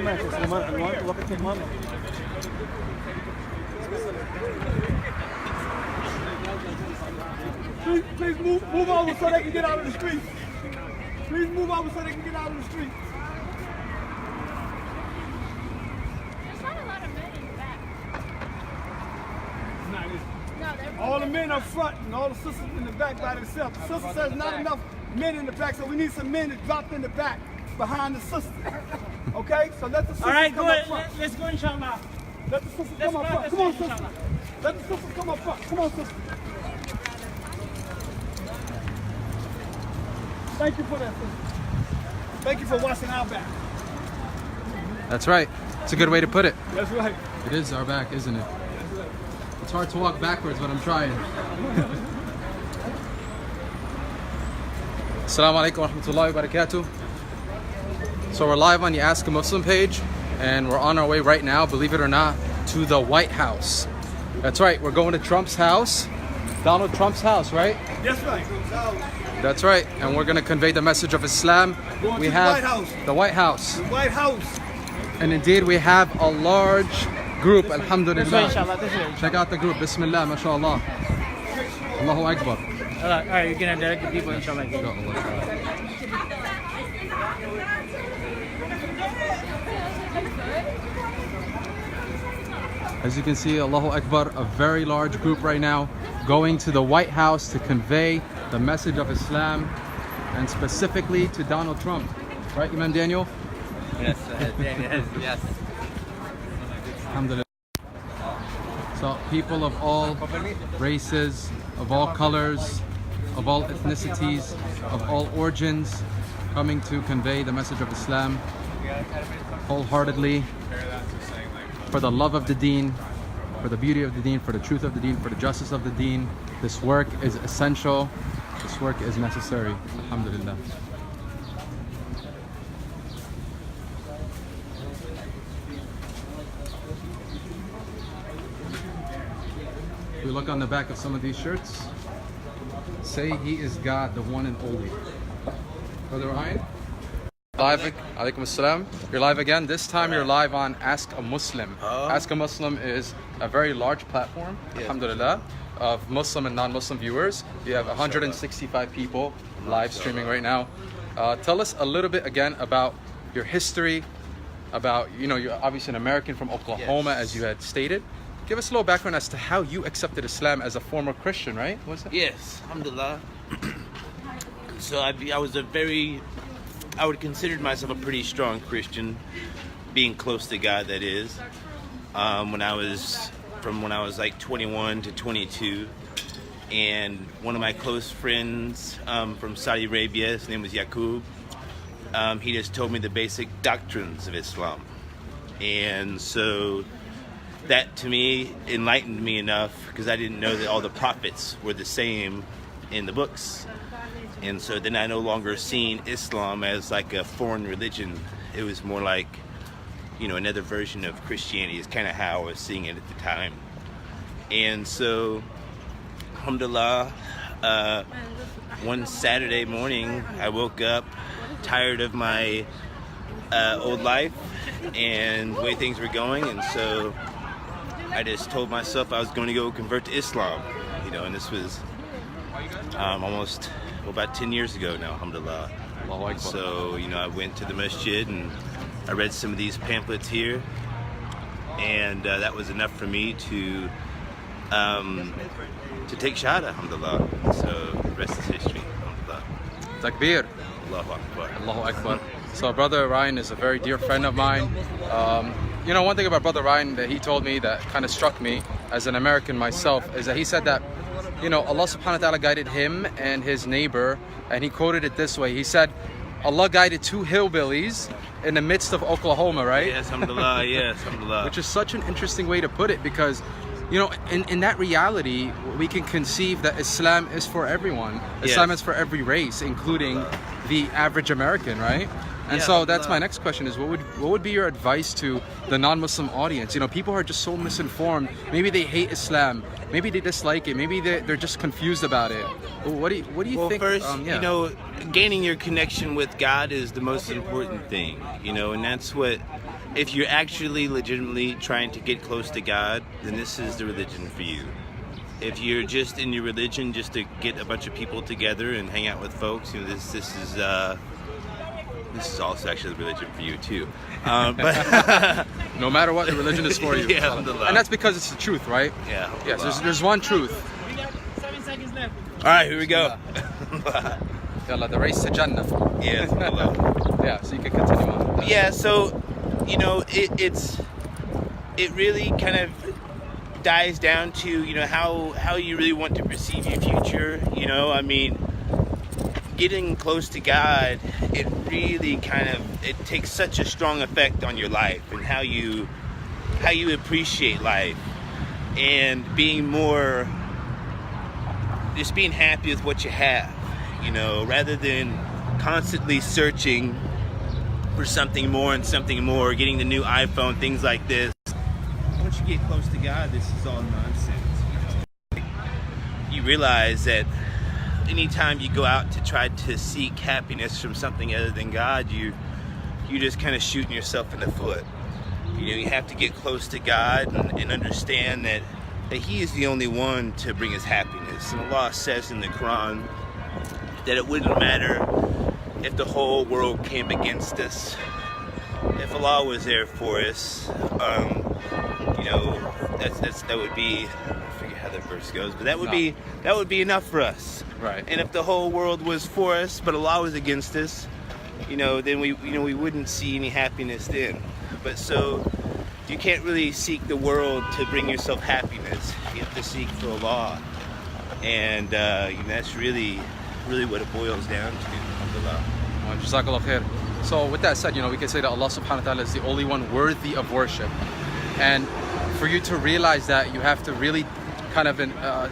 Please move over so they can get out of the street. Please move over so they can get out of the street. There's not a lot of men in the back. All the men up front and all the sisters in the back by themselves. The sister says not enough men in the back, so we need some men to drop in the back behind the sister. Okay? So let the sisters come up front. Let's go, inshallah. Let the sisters come up front. Come on, sister. Let the sisters come up front. Come on, sister. Thank you for that, sister. Thank you for watching our back. That's right. It's a good way to put it. That's right. It is our back, isn't it? It's hard to walk backwards, but I'm trying. Assalamu alaikum wa rahmatullahi wa barakatuh. So we're live on the Ask a Muslim page, and we're on our way right now, believe it or not, to the White House. That's right, we're going to Trump's house. Donald Trump's house, right? That's right. That's right, and we're going to convey the message of Islam. We have the White House. The White House. And indeed, we have a large group, alhamdulillah. Inshallah. Check out the group, bismillah, mashallah. Allahu Akbar. All right, you're going to direct the people, inshallah. As you can see, Allahu Akbar, a very large group right now going to the White House to convey the message of Islam, and specifically to Donald Trump. Right, Imam Daniel? Yes, yes. Alhamdulillah. So people of all races, of all colors, of all ethnicities, of all origins, coming to convey the message of Islam wholeheartedly, for the love of the deen, for the beauty of the deen, for the truth of the deen, for the justice of the deen. This work is essential. This work is necessary. Alhamdulillah. If we look on the back of some of these shirts, say He is God, the one and only. Brother Ryan? Live, alaikum assalam. You're live again. This time you're live on Ask a Muslim. Ask a Muslim is a very large platform, alhamdulillah, of Muslim and non-Muslim viewers. You have 165 people live streaming right now. Tell us a little bit again about your history, about, you're obviously an American from Oklahoma, as you had stated. Give us a little background as to how you accepted Islam as a former Christian, right? Was that? Yes, alhamdulillah. So I would consider myself a pretty strong Christian, being close to God, that is. When I was like 21 to 22, and one of my close friends from Saudi Arabia, his name was Yaqub, he just told me the basic doctrines of Islam, and so that to me enlightened me enough, because I didn't know that all the prophets were the same in the books. And so then I no longer seen Islam as like a foreign religion. It was more like, another version of Christianity is kind of how I was seeing it at the time. And so, alhamdulillah, one Saturday morning, I woke up tired of my old life and the way things were going. And so I just told myself I was going to go convert to Islam, and this was almost about 10 years ago now, alhamdulillah. So, I went to the masjid and I read some of these pamphlets here, and that was enough for me to take shahada, alhamdulillah. So the rest is history, alhamdulillah. Takbir. Allahu Akbar. Allahu Akbar. So Brother Ryan is a very dear friend of mine. One thing about Brother Ryan that he told me that kind of struck me as an American myself is that he said that, Allah subhanahu wa ta'ala guided him and his neighbor, and he quoted it this way. He said, Allah guided two hillbillies in the midst of Oklahoma, right? Yes, alhamdulillah, yes, alhamdulillah. Which is such an interesting way to put it, because in that reality, we can conceive that Islam is for everyone. Yes. Islam is for every race, including the average American, right? And so that's my next question is, what would be your advice to the non-Muslim audience? People are just so misinformed. Maybe they hate Islam. Maybe they dislike it. Maybe they're just confused about it. What do you think? Well, first, gaining your connection with God is the most important thing, and that's what if you're actually legitimately trying to get close to God, then this is the religion for you. If you're just in your religion just to get a bunch of people together and hang out with folks, this is also actually the religion for you too. But no matter what, the religion is for you. Yeah, and that's because it's the truth, right? Yeah. Yes, there's one truth. We got 7 seconds left. All right, here we go. Yalla, the race to Jannah. Yeah. Yeah, so you can continue on. Yeah, so it really kind of dies down to how you really want to perceive your future. I mean, getting close to God, it really it takes such a strong effect on your life and how you appreciate life, and being happy with what you have, rather than constantly searching for something more and something more, getting the new iPhone, things like this. Once you get close to God, this is all nonsense. You realize that anytime you go out to try to seek happiness from something other than God, you just kind of shooting yourself in the foot. You have to get close to God and understand that He is the only one to bring us happiness. And Allah says in the Quran that it wouldn't matter if the whole world came against us. If Allah was there for us, that would be, I forget how that verse goes, but that would be enough for us. Right. And if the whole world was for us, but Allah was against us, then we wouldn't see any happiness then. But so you can't really seek the world to bring yourself happiness. You have to seek for Allah, and that's really what it boils down to. Alhamdulillah. Jazakallah khair. So with that said, we can say that Allah subhanahu wa ta'ala is the only one worthy of worship. And for you to realize that, you have to really kind of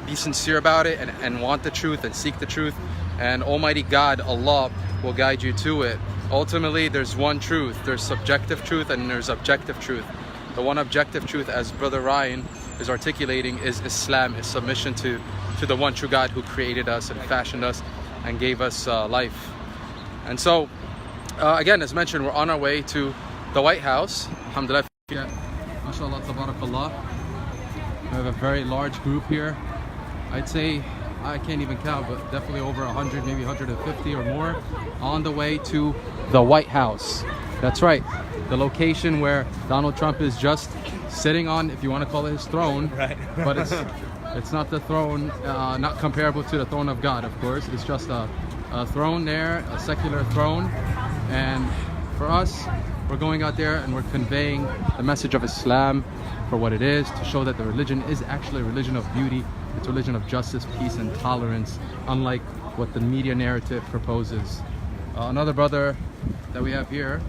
be sincere about it and want the truth and seek the truth. And Almighty God, Allah, will guide you to it. Ultimately, there's one truth. There's subjective truth and there's objective truth. The one objective truth, as Brother Ryan is articulating, is Islam, is submission to the one true God who created us and fashioned us and gave us life. And so, again, as mentioned, we're on our way to the White House. Alhamdulillah. MashaAllah, tabarakallah. We have a very large group here. I'd say, I can't even count, but definitely over 100, maybe 150 or more, on the way to the White House. That's right, the location where Donald Trump is just sitting on, if you want to call it his throne. Right. But it's not the throne, not comparable to the throne of God, of course. It's just a throne there, a secular throne. And for us, we're going out there and we're conveying the message of Islam for what it is, to show that the religion is actually a religion of beauty. It's a religion of justice, peace, and tolerance, unlike what the media narrative proposes. Another brother that we have here,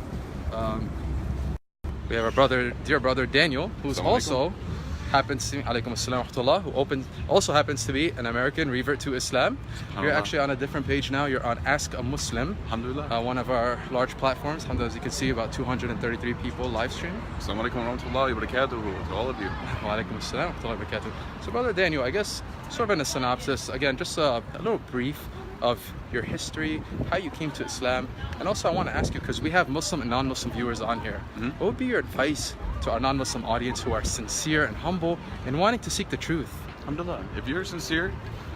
we have our dear brother Daniel, who's also happens to also happens to be an American revert to Islam. You're actually on a different page now. You're on Ask a Muslim, alhamdulillah, one of our large platforms. Alhamdulillah, as you can see, about 233 people live stream. Assalamu alaikum wa rahmatullahi wa barakatuhu to all of you. Wa alaikum assalam wa rahmatullahi wa barakatuh. So Brother Daniel, I guess sort of in a synopsis, again, just a little brief of your history, how you came to Islam, and also I want to ask you, because we have Muslim and non-Muslim viewers on here, what would be your advice to our non-Muslim audience who are sincere and humble and wanting to seek the truth? Alhamdulillah. If you're sincere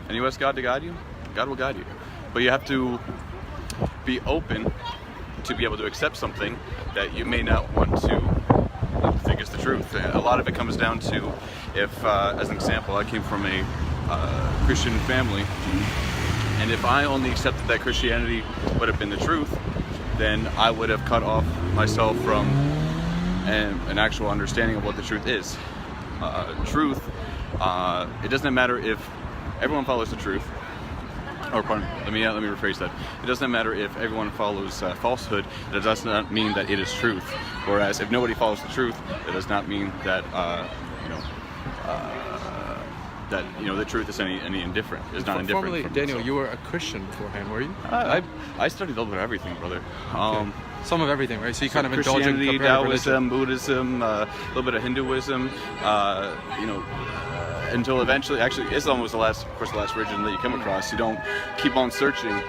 and you ask God to guide you, God will guide you. But you have to be open to be able to accept something that you may not want to think is the truth. A lot of it comes down to, if, as an example, I came from a Christian family, and if I only accepted that Christianity would have been the truth, then I would have cut off myself from an actual understanding of what the truth is. Truth, it doesn't matter if everyone follows the truth, or pardon, let me rephrase that. It doesn't matter if everyone follows falsehood, that does not mean that it is truth. Whereas if nobody follows the truth, that does not mean that the truth is any indifferent. It's not indifferent. Formerly, Daniel, you were a Christian beforehand, were you? I studied a little bit of everything, brother. Okay. Some of everything, right? So you kind of indulge in Christianity, comparative Taoism, religion. Buddhism, a little bit of Hinduism, until eventually, actually, Islam was the last religion that you come across. You don't keep on searching.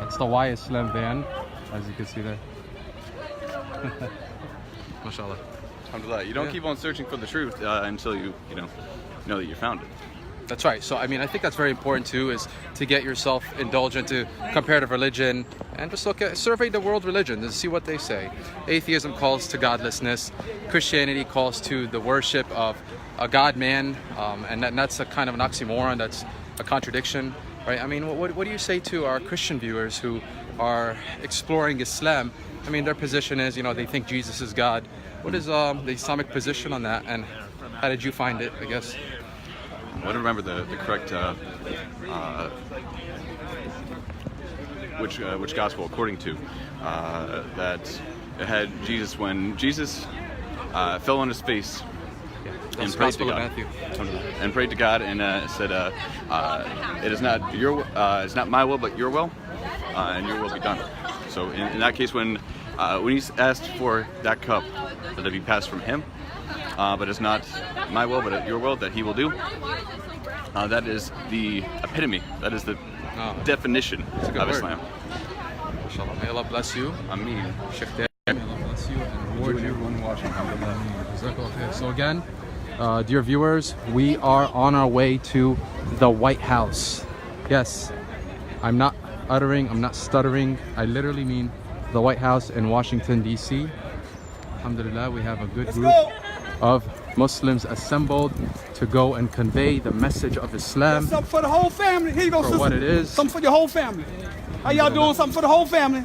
It's the Why Islam van, as you can see there. MashaAllah. Alhamdulillah. You don't Yeah. keep on searching for the truth until you know that you found it. That's right. So I mean, I think that's very important too, is to get yourself indulged into comparative religion and just survey the world religion and see what they say. Atheism calls to godlessness. Christianity calls to the worship of a God-man, and that's a kind of an oxymoron. That's a contradiction, right? I mean, what do you say to our Christian viewers who are exploring Islam? I mean, their position is, they think Jesus is God. What is the Islamic position on that, and how did you find it, I guess? I don't remember the correct which gospel according to that it had Jesus when Jesus fell on his face and prayed to Gospel of God. Matthew. And prayed to God and said, "It is not it's not my will, but your will, and your will be done." So in that case, when he asked for that cup that be passed from him, but it's not my will, but your will that he will do. That is the epitome. That is the definition a good of word. Islam. Inshallah. May Allah bless you. Ameen. Sheikh May Allah bless you and reward you. Okay, so again, dear viewers, we are on our way to the White House. Yes, I'm not stuttering. I literally mean the White House in Washington, D.C. Alhamdulillah, we have a good group of Muslims assembled to go and convey the message of Islam Something for the whole family. Here you go, for sister. what it is. Something for your whole family. How y'all doing? Something for the whole family.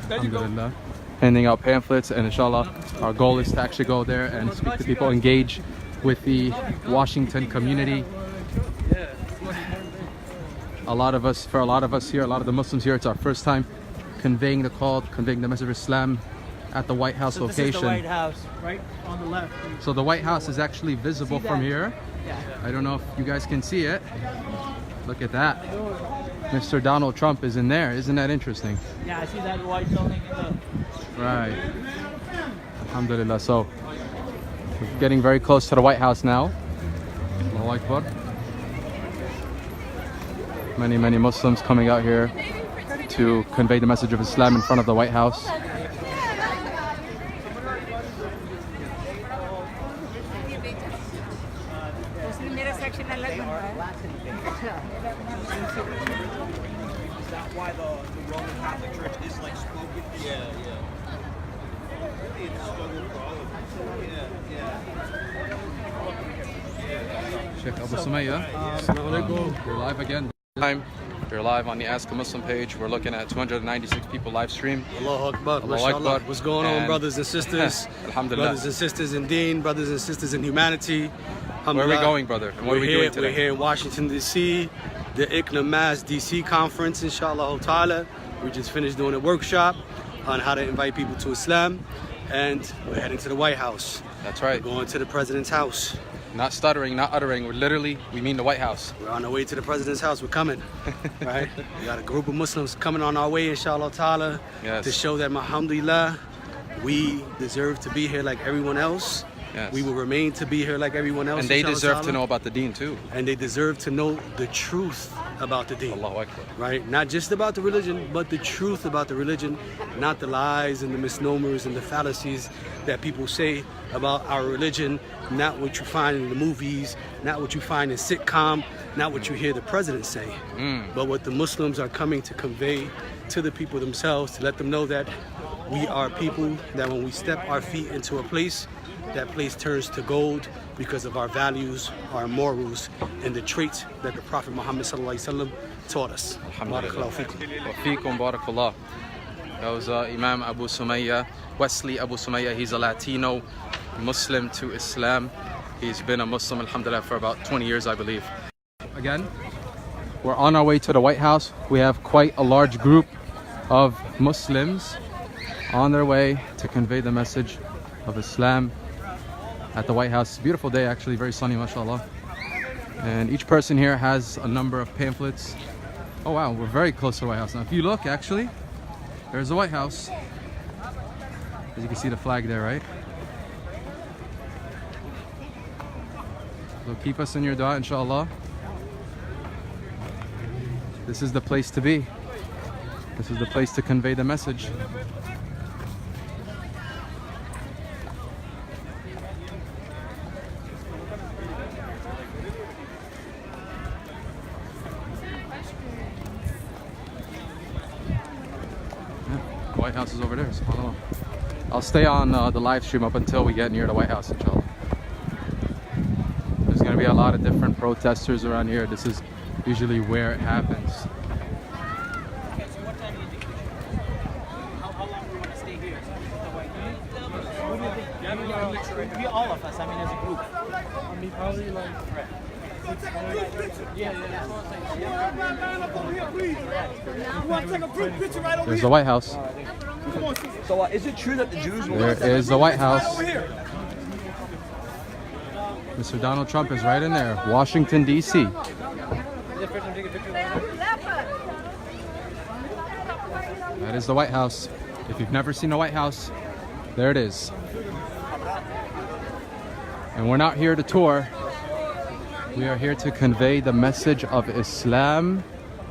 There you go. Alhamdulillah. Handing out pamphlets, and inshallah, our goal is to actually go there and speak to people, engage with the Washington community. For a lot of us here, a lot of the Muslims here, it's our first time conveying the message of Islam at the White House location. This is the White House, right on the left. So the White House is actually visible from here. Yeah. I don't know if you guys can see it. Look at that. Mr. Donald Trump is in there. Isn't that interesting? Yeah, I see that white building in the... Right. Alhamdulillah. So we're getting very close to the White House now. Allahu Akbar. Many Muslims coming out here to convey the message of Islam in front of the White House. Why the Roman Catholic Church is like spoken? Yeah. It's struggle for all of us. Sheikh Abu Sumayya, you're live again. You're live on the Ask a Muslim page. We're looking at 296 people live stream. Allahu Akbar. Allahu Mashallah. Akbar. What's going on, And- brothers and sisters? Alhamdulillah. Brothers and sisters in Deen, brothers and sisters in humanity. Where are we going, brother? And what are we here, doing today? We're here in Washington, D.C., the ICNA Mass D.C. conference, inshallah ta'ala. We just finished doing a workshop on how to invite people to Islam, and we're heading to the White House. That's right. We're going to the president's house. Not stuttering, not uttering. We mean the White House. We're on our way to the president's house. We're coming, right? We got a group of Muslims coming on our way, inshallah ta'ala, Yes. to show that, alhamdulillah, we deserve to be here like everyone else. Yes. We will remain to be here like everyone else. And they inshallah deserve to ta'ala. know about the deen too. And they deserve to know the truth about the deen. Allahu Akbar. Right? Not just about the religion, but the truth about the religion, not the lies and the misnomers and the fallacies that people say about our religion, not what you find in the movies, not what you find in sitcom, not what you hear the president say, but what the Muslims are coming to convey to the people themselves, to let them know that we are people that when we step our feet into a place, that place turns to gold because of our values, our morals, and the traits that the Prophet Muhammad ﷺ taught us. Alhamdulillah. Barakallahu fikum. Wa fiikum barakallah. That was Imam Abu Sumayya, Wesley Abu Sumayya. He's a Latino Muslim to Islam. He's been a Muslim, alhamdulillah, for about 20 years, I believe. Again, we're on our way to the White House. We have quite a large group of Muslims on their way to convey the message of Islam at the White House. It's a beautiful day, actually, very sunny, mashallah. And each person here has a number of pamphlets. Oh wow, we're very close to the White House. Now if you look, actually, there's the White House. As you can see the flag there, right? So keep us in your dua, inshallah. This is the place to be. This is the place to convey the message. White House is over there, subhanAllah. I'll stay on the live stream up until we get near the White House, inshallah. There's going to be a lot of different protesters around here. This is usually where it happens. Okay, so what time do you think? How long do you want to stay here? What do you think? We all of us, I mean, as a group. I mean, probably like... There's the White House. So is it true that the Jews will... There is the White House. Mr. Donald Trump is right in there. Washington, D.C. That is the White House. If you've never seen the White House, there it is. And we're not here to tour. We are here to convey the message of Islam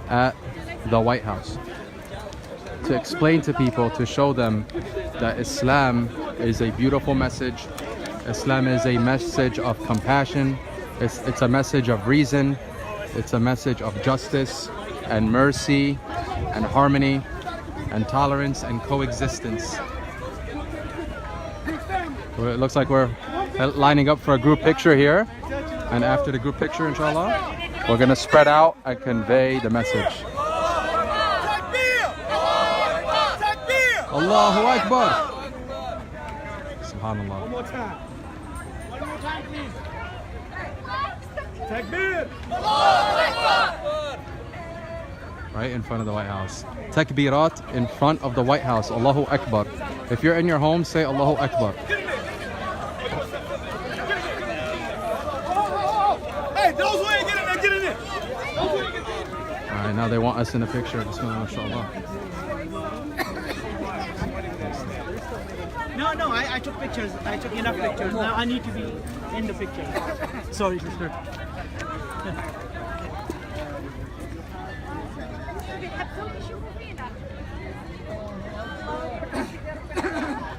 at the White House. To explain to people, to show them that Islam is a beautiful message. Islam is a message of compassion. It's a message of reason. It's a message of justice and mercy and harmony and tolerance and coexistence. So it looks like we're lining up for a group picture here. And after the group picture, inshallah, we're going to spread out and convey the message. Allahu Akbar! Subhanallah. One more time. One more time, please. Takbir! Right in front of the White House. Takbirat in front of the White House. Allahu Akbar. If you're in your home, say Allahu Akbar. Hey, those who ain't getting there, get in there. Alright, now they want us in the picture. Bismillah, mashallah. No, I took pictures. I took enough pictures. Now I need to be in the picture. Sorry, sister.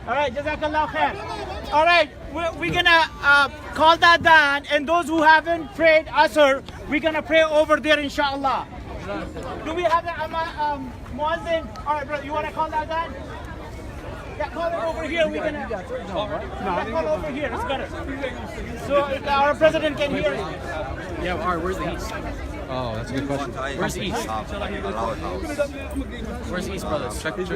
All right, Jazakallah khair. All right, we're gonna call that down, and those who haven't prayed Asr, we're gonna pray over there, inshallah. Do we have the muazzin? All right, brother, you wanna call that down? Yeah, call it over here. We're gonna call over here. It's better. So our president can hear. Yeah, all right, where's the east? Oh, that's a good question. Where's the east? Where's the east, brothers? Check your...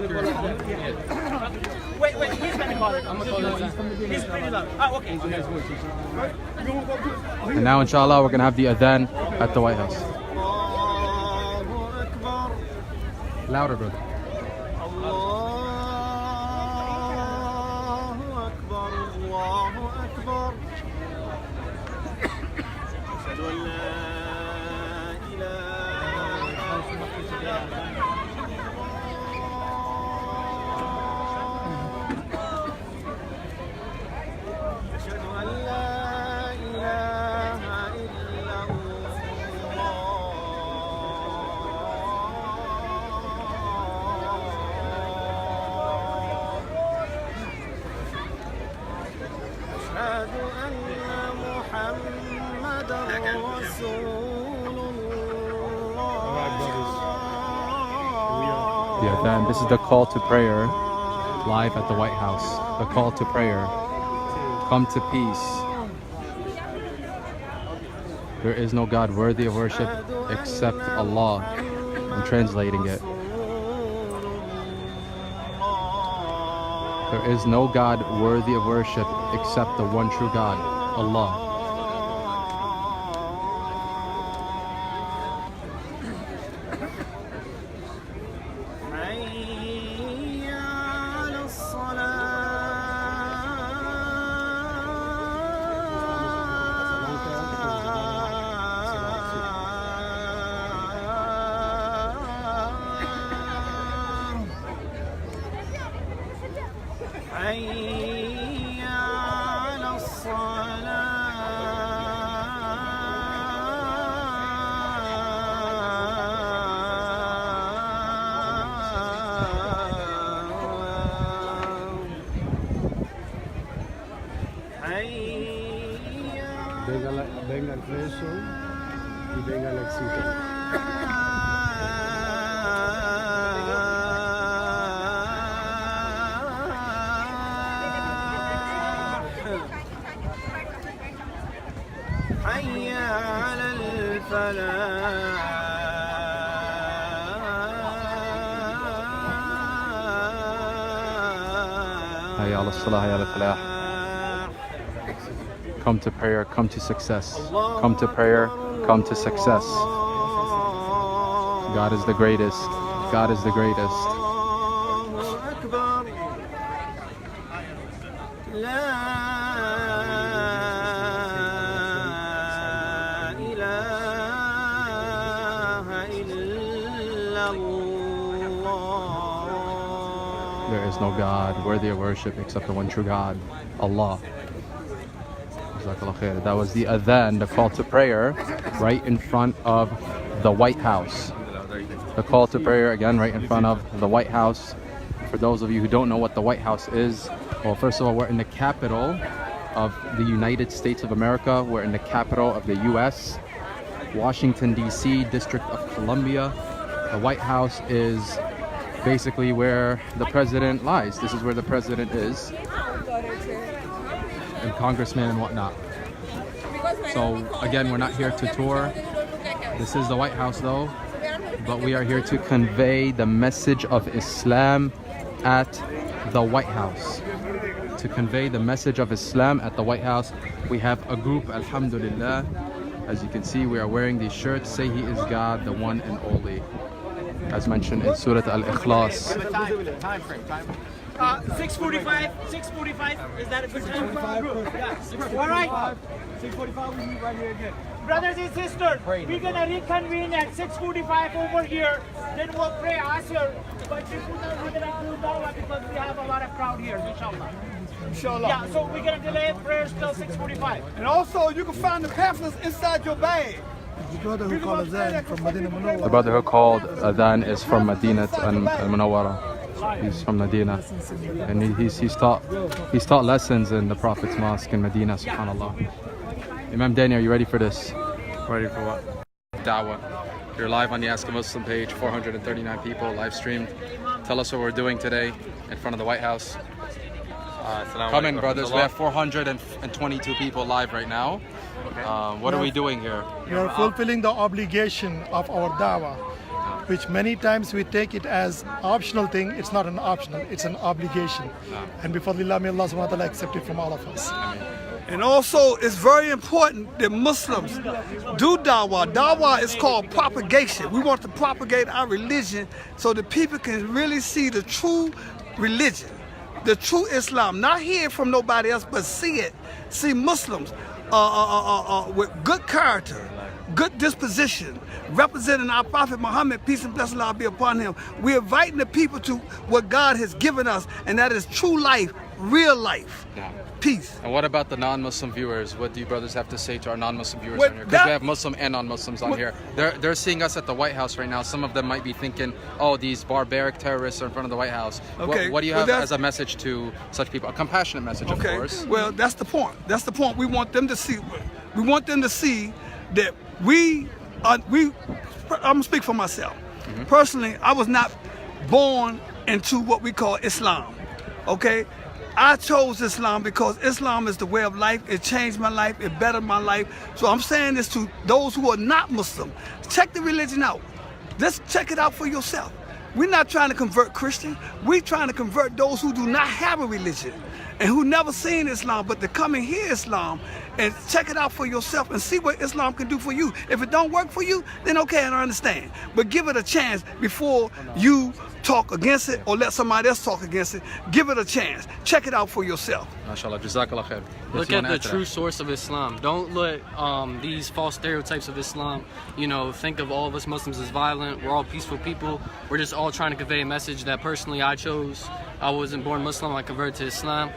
Wait, he's gonna call it. I'm gonna call it. He's pretty loud. Oh, okay. And now, inshallah, we're going to have the adhan at the White House. Louder, brother. The adhan, this is the call to prayer live at the White House. The call to prayer. Come to peace. There is no God worthy of worship except Allah. I'm translating it. There is no God worthy of worship except the one true God, Allah. Venga el preso y venga el éxito. Hayya ala salah, hayya ala falah. Come to prayer, come to success. Come to prayer, come to success. God is the greatest. God is the greatest. There is no God worthy of worship except the one true God, Allah. That was the adhan, the call to prayer, right in front of the White House. The call to prayer, again, right in front of the White House. For those of you who don't know what the White House is, well, first of all, we're in the capital of the United States of America. We're in the capital of the US, Washington, D.C., District of Columbia. The White House is basically where the president lies. This is where the president is, and congressmen and whatnot. So again, we're not here to tour. This is the White House though, but we are here to convey the message of Islam at the White House. To convey the message of Islam at the White House, we have a group, alhamdulillah. As you can see, we are wearing these shirts, Say He is God, the one and only, as mentioned in Surah Al-Ikhlas. Time frame. 6:45. 6:45. Is that a good time? Yeah. All right. 6:45. We meet right here again. Brothers and sisters, we're gonna reconvene at 6:45 over here. Then we'll pray Asr. But before that, we're gonna do Dawah because we have a lot of crowd here, inshallah. Inshallah. Yeah. So we're gonna delay prayers till 6:45. And also, you can find the pamphlets inside your bag. The brother who called Adhan from Medina Munawwara. The brother who called Adhan is from Medina al-Munawwara. He's from Medina, and he's taught lessons in the Prophet's mosque in Medina. Subhanallah. Imam Danny, are you ready for this? Ready for what? Dawah. You're live on the Ask a Muslim page. 439 people live streamed. Tell us what we're doing today in front of the White House. Come in, brothers. We have 422 people live right now. What are we doing here? We are fulfilling the obligation of our dawah, which many times we take it as optional thing. It's not an optional, it's an obligation. And before Allah, may Allah subhanahu wa ta'ala accept it from all of us. And also, it's very important that Muslims do dawah. Dawah is called propagation. We want to propagate our religion so that people can really see the true religion, the true Islam. Not hear from nobody else, but see it. See Muslims with good character, good disposition, representing our Prophet Muhammad, peace and blessing Allah be upon him. We're inviting the people to what God has given us, and that is true life, real life. Yeah. Peace. And what about the non-Muslim viewers? What do you brothers have to say to our non-Muslim viewers on here? Because we have Muslim and non-Muslims on here. They're seeing us at the White House right now. Some of them might be thinking, oh, these barbaric terrorists are in front of the White House. Okay. What do you have as a message to such people? A compassionate message, of course. Well, that's the point. That's the point. We want them to see. We want them to see that I'm gonna speak for myself. Personally, I was not born into what we call Islam. Okay. I chose Islam because Islam is the way of life. It changed my life. It bettered my life. So I'm saying this to those who are not Muslim. Check the religion out. Just check it out for yourself. We're not trying to convert Christians. We're trying to convert those who do not have a religion and who never seen Islam, but to come and hear Islam and check it out for yourself and see what Islam can do for you. If it don't work for you, then okay, I understand. But give it a chance before you talk against it or let somebody else talk against it. Give it a chance. Check it out for yourself. MashaAllah, Jazakallah khair. Look at the true source of Islam. Don't let these false stereotypes of Islam, think of all of us Muslims as violent. We're all peaceful people. We're just all trying to convey a message that personally I chose. I wasn't born Muslim. I converted to Islam.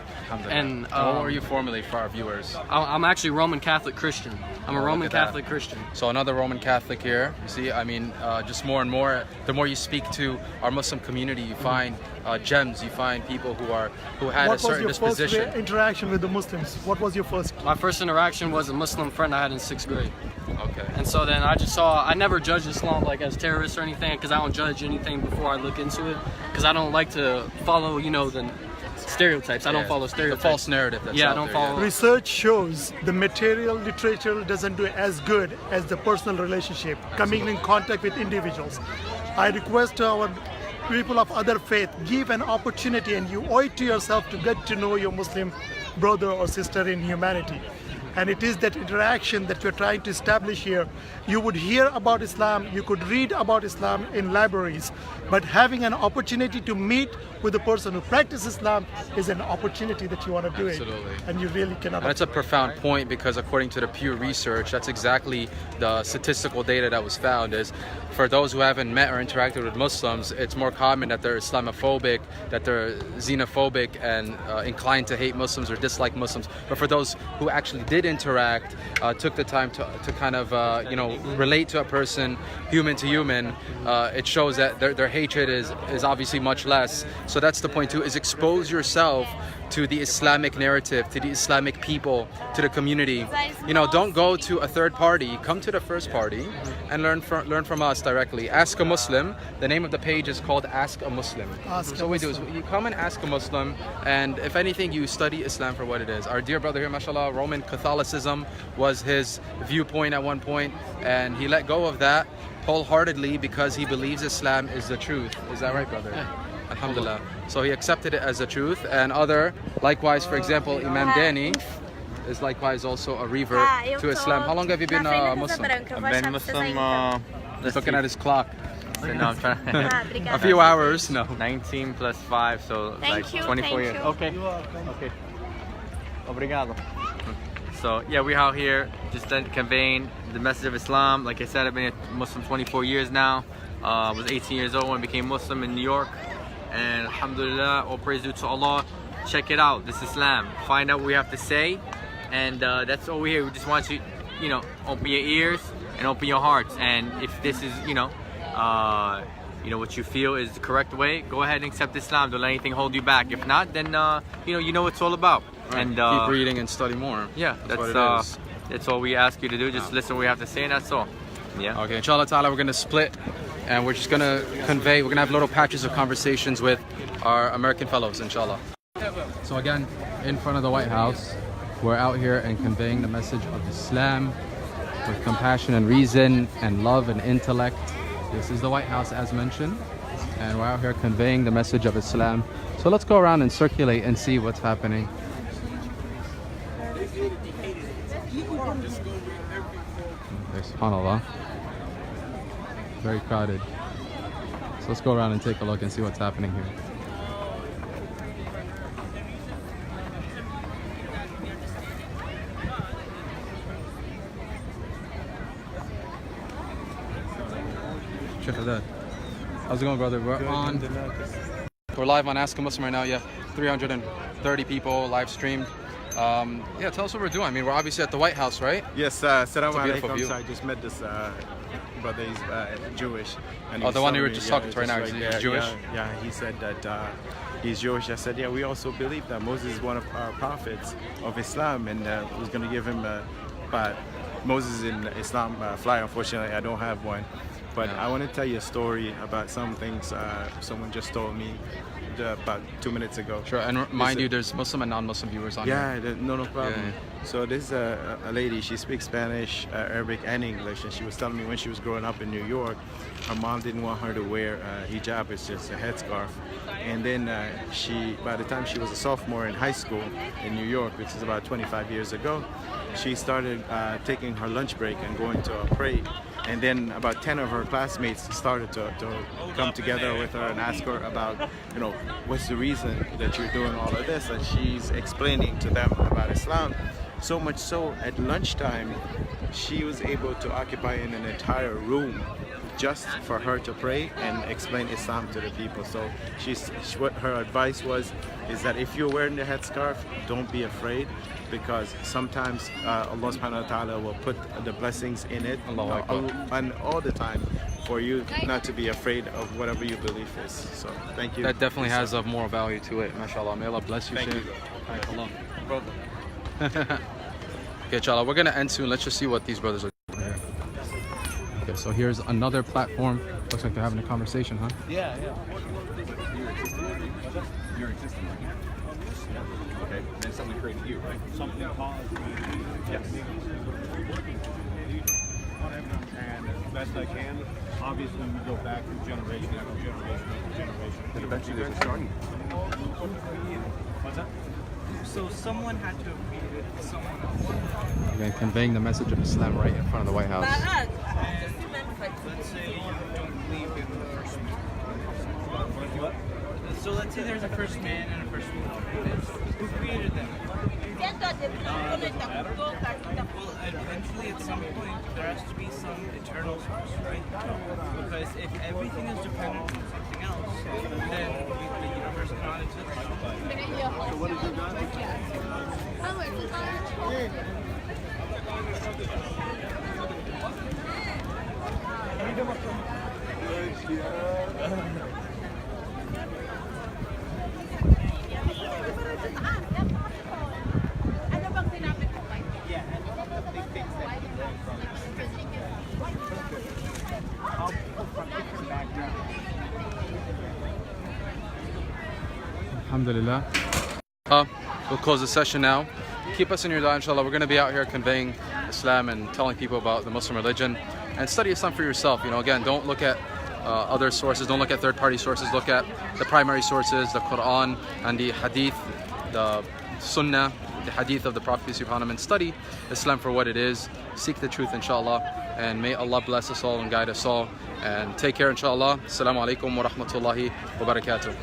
And what were you formerly for our viewers? I'm actually Roman Catholic Christian. I'm a Roman Catholic Christian. So another Roman Catholic here. You see, I mean, just more and more, the more you speak to our Muslim community, you find gems. You find people who had a certain disposition. What was your first interaction with the Muslims? What was your first? My first interaction was a Muslim friend I had in 6th grade. Okay. And so then I just saw, I never judged Islam like as terrorists or anything, because I don't judge anything before I look into it, because I don't like to follow, the stereotypes. I don't follow The stereotypes. false narrative that's Yeah, I out don't there, follow. Research shows the material literature doesn't do as good as the personal relationship, coming in contact with individuals. I request to our people of other faith, give an opportunity, and you owe it to yourself to get to know your Muslim brother or sister in humanity. And it is that interaction that we're trying to establish here. You would hear about Islam, you could read about Islam in libraries, but having an opportunity to meet with the person who practices Islam is an opportunity that you want to do Absolutely. it. And you really cannot. And that's a profound point, because according to the Pew Research, that's exactly the statistical data that was found, is for those who haven't met or interacted with Muslims, it's more common that they're Islamophobic, that they're xenophobic and inclined to hate Muslims or dislike Muslims. But for those who actually did interact, took the time to kind of relate to a person, human to human, it shows that their hatred is obviously much less. So that's the point too, is expose yourself to the Islamic narrative, to the Islamic people, to the community. Don't go to a third party. Come to the first party and learn from us directly. Ask a Muslim. The name of the page is called Ask a Muslim. So what we do is you come and ask a Muslim, and if anything, you study Islam for what it is. Our dear brother here, mashallah, Roman Catholicism was his viewpoint at one point, and he let go of that wholeheartedly because he believes Islam is the truth. Is that right, brother? Alhamdulillah. So he accepted it as the truth, and likewise, for example, Imam Dani is likewise also a revert to Islam. How long have you been Muslim? I've been Muslim, He's looking at his clock. no, I'm trying A few hours, no. 19 plus 5, so like 24 years. Okay. Obrigado. So yeah, we're out here just conveying the message of Islam. Like I said, I've been a Muslim 24 years now. I was 18 years old when I became Muslim in New York. And alhamdulillah, all praise due to Allah. Check it out, this is Islam. Find out what we have to say. And that's all we're here. We just want you, open your ears and open your hearts. And if this is, what you feel is the correct way, go ahead and accept Islam. Don't let anything hold you back. If not, then you know what it's all about. Right. And keep reading and study more. Yeah, that's what it is. That's all we ask you to do. Just listen what we have to say, and that's all. Yeah. Okay, inshallah ta'ala, we're going to split, and we're just going to convey, we're going to have little patches of conversations with our American fellows, inshallah. So again, in front of the White House, we're out here and conveying the message of Islam with compassion and reason and love and intellect. This is the White House, as mentioned, and we're out here conveying the message of Islam. So let's go around and circulate and see what's happening. Okay, subhanAllah. Very crowded. So let's go around and take a look and see what's happening here. How's it going, brother? We're live on Ask a Muslim right now. Yeah, 330 people live streamed. Yeah, tell us what we're doing. I mean, we're obviously at the White House, right? Yes, Assalamu alaikum. view. So I just met this brother, he's Jewish. And Oh, the one you were just talking to right now, he's Jewish? Yeah, he said that he's Jewish. I said, yeah, we also believe that Moses is one of our prophets of Islam, and was going to give him but Moses in Islam flyer. Unfortunately, I don't have one. But I want to tell you a story about some things someone just told me about 2 minutes ago. Sure, and mind you, there's Muslim and non-Muslim viewers on here. Yeah, no problem. Yeah. So this is a lady, she speaks Spanish, Arabic, and English, and she was telling me when she was growing up in New York, her mom didn't want her to wear hijab, it's just a headscarf. And then by the time she was a sophomore in high school in New York, which is about 25 years ago, she started taking her lunch break and going to a parade. And then about 10 of her classmates started to come together with her and ask her about, what's the reason that you're doing all of this? And she's explaining to them about Islam. So much so, at lunchtime, she was able to occupy an entire room just for her to pray and explain Islam to the people. So what her advice is that if you're wearing the headscarf, don't be afraid, because sometimes Allah subhanahu wa ta'ala will put the blessings in it and all the time for you not to be afraid of whatever you believe is. So thank you. That definitely has a moral value to it, mashallah. May Allah bless you. Thank you. Okay, inshallah, we're gonna end soon. Let's just see what these brothers are doing here. Okay, so here's another platform. Looks like they're having a conversation, huh? Yeah. something caused me. Yes. And as best I can, obviously we go back from generation after generation after generation. And eventually there's a starting. What's that? So someone had to have created someone else. Again, conveying the message of Islam right in front of the White House. Let's say you don't believe in the first man. So let's say there's a first man and a first woman. Who created them? Well, eventually at some point there has to be some eternal source, right? Because if everything is dependent on something else, then the universe cannot exist. So what is your God? Alhamdulillah. We'll close the session now. Keep us in your dua, inshallah. We're going to be out here conveying Islam and telling people about the Muslim religion. And study Islam for yourself. You know, again, don't look at other sources. Don't look at third-party sources. Look at the primary sources, the Quran and the Hadith, the Sunnah, the Hadith of the Prophet, peace be upon him, and study Islam for what it is. Seek the truth, inshallah. And may Allah bless us all and guide us all. And take care, inshallah. Assalamu alaikum wa rahmatullahi wa barakatuh.